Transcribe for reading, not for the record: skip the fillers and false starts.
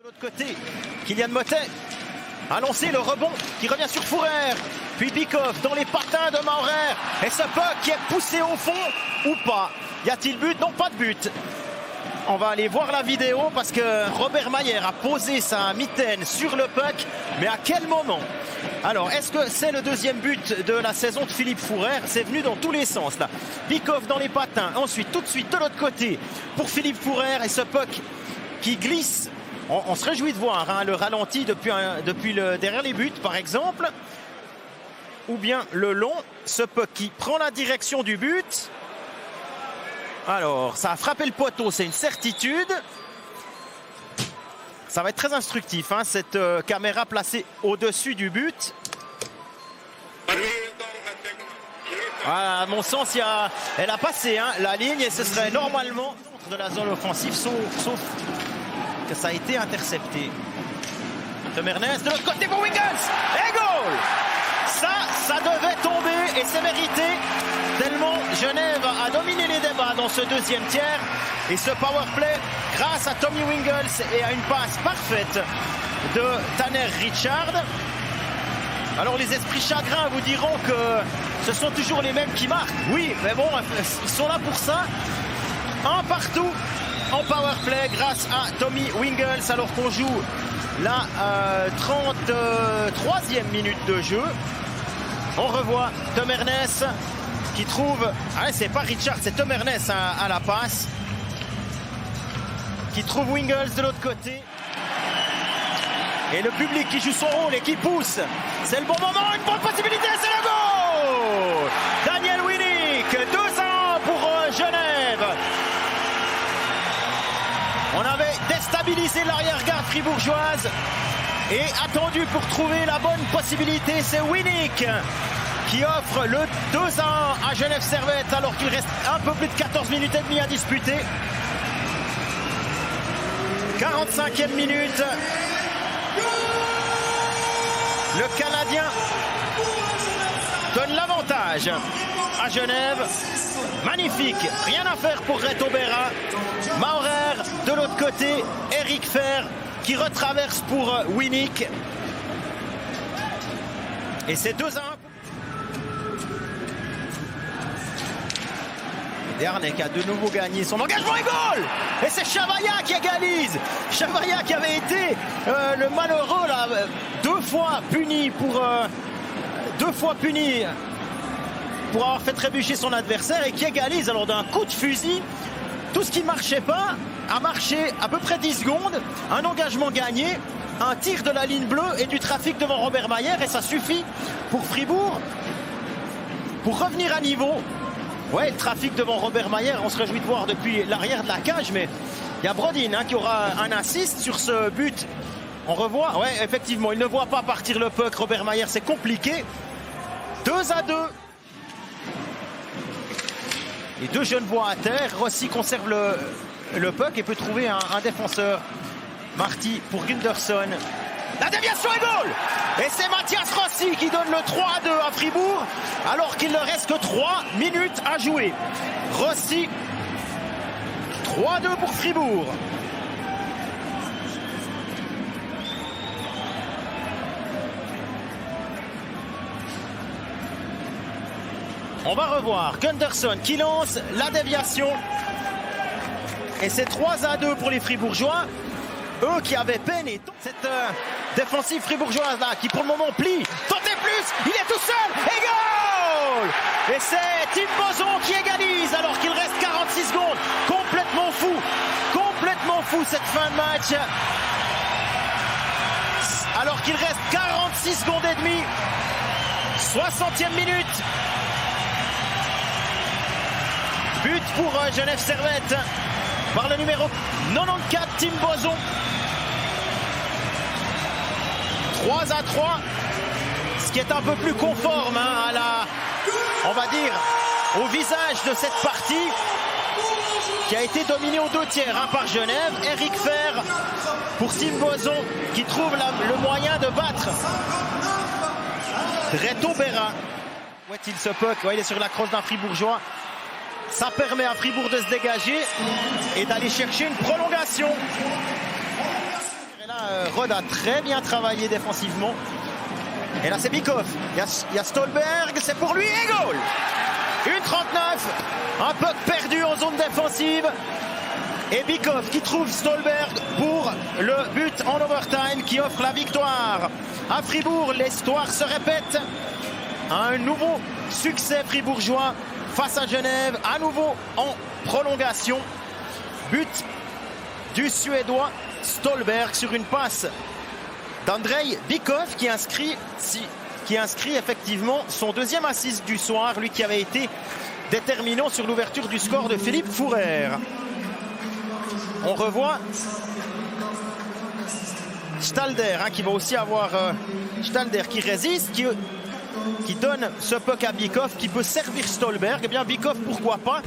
De l'autre côté, Kylian Motet a lancé le rebond qui revient sur Fourer. Puis Bikov dans les patins de Maurer. Et ce puck qui est poussé au fond ou pas. Y a-t-il but? Non, pas de but. On va aller voir la vidéo parce que Robert Mayer a posé sa mitaine sur le puck. Mais à quel moment? Alors, est-ce que c'est le deuxième but de la saison de Philippe Fourer? C'est venu dans tous les sens là. Bikov dans les patins. Ensuite, tout de suite de l'autre côté pour Philippe Fourer. Et ce puck qui glisse. On se réjouit de voir le ralenti depuis derrière les buts, par exemple. Ou bien le long, ce puck qui prend la direction du but. Alors, ça a frappé le poteau, c'est une certitude. Ça va être très instructif, cette caméra placée au-dessus du but. Voilà, à mon sens, elle a passé la ligne et ce serait normalement de la zone offensive, sauf que ça a été intercepté. Temernes de l'autre côté pour Wiggins et goal. Ça devait tomber et c'est mérité tellement Genève a dominé les débats dans ce deuxième tiers et ce powerplay grâce à Tommy Wiggins et à une passe parfaite de Tanner Richard. Alors les esprits chagrins vous diront que ce sont toujours les mêmes qui marquent. Oui, mais bon, ils sont là pour ça. Un partout en powerplay grâce à Tommy Wiggins alors qu'on joue la 33e minute de jeu. On revoit Temernes qui trouve... c'est pas Richard, c'est Temernes à la passe. Qui trouve Wiggins de l'autre côté. Et le public qui joue son rôle et qui pousse. C'est le bon moment, une bonne possibilité, c'est le goal. Daniel Winnick, 2-1 pour Genève. On avait déstabilisé l'arrière-garde fribourgeoise et attendu pour trouver la bonne possibilité. C'est Winnick qui offre le 2-1 à Genève Servette alors qu'il reste un peu plus de 14 minutes et demie à disputer. 45e minute. Le Canadien donne l'avantage à Genève. Magnifique, rien à faire pour Reto Berra. Maurer de l'autre côté, Eric Fer qui retraverse pour Winnick. Et c'est 2-1. Dernier a de nouveau gagné son engagement et goal. Et c'est Chavaya qui égalise. Chavaya qui avait été le malheureux là, deux fois puni pour avoir fait trébucher son adversaire et qui égalise alors d'un coup de fusil. Tout ce qui ne marchait pas a marché à peu près 10 secondes. Un engagement gagné, un tir de la ligne bleue et du trafic devant Robert Mayer et ça suffit pour Fribourg pour revenir à niveau. Ouais, le trafic devant Robert Mayer, on se réjouit de voir depuis l'arrière de la cage, mais il y a Brodin qui aura un assist sur ce but. On revoit, ouais, effectivement, il ne voit pas partir le puck. Robert Mayer, c'est compliqué. 2-2. Les deux jeunes voient à terre. Rossi conserve le puck et peut trouver un défenseur. Marty pour Gunderson. La déviation est goal. Et c'est Mathias Rossi qui donne le 3-2 à Fribourg alors qu'il ne reste que 3 minutes à jouer. Rossi, 3-2 pour Fribourg. On va revoir Gunderson qui lance la déviation. Et c'est 3-2 pour les Fribourgeois. Eux qui avaient peine et cette défensive fribourgeoise là qui pour le moment plie. Tentez plus, il est tout seul et goal. Et c'est Tim Bozon qui égalise alors qu'il reste 46 secondes. Complètement fou cette fin de match. Alors qu'il reste 46 secondes et demie. 60e minute. But pour Genève Servette par le numéro 94 Tim Bozon. 3-3, ce qui est un peu plus conforme on va dire, au visage de cette partie qui a été dominée aux 2 tiers par Genève. Eric Fer pour Tim Bozon qui trouve le moyen de battre Reto Berra. Où est-il ce puck? Il est sur la crosse d'un Fribourgeois. Ça permet à Fribourg de se dégager et d'aller chercher une prolongation. Et là, Rod a très bien travaillé défensivement. Et là c'est Bikov, il y a Stolberg, c'est pour lui et goal. 1,39, un peu perdu en zone défensive. Et Bikov qui trouve Stolberg pour le but en overtime qui offre la victoire à Fribourg. L'histoire se répète. Un nouveau succès fribourgeois face à Genève, à nouveau en prolongation. But du Suédois Stolberg sur une passe d'Andrei Bikov qui inscrit effectivement son deuxième assist du soir, lui qui avait été déterminant sur l'ouverture du score de Philippe Fourer. On revoit Stalder qui va aussi avoir Stalder qui résiste, qui donne ce puck à Bikov qui peut servir Stolberg. Eh bien Bikov, pourquoi pas.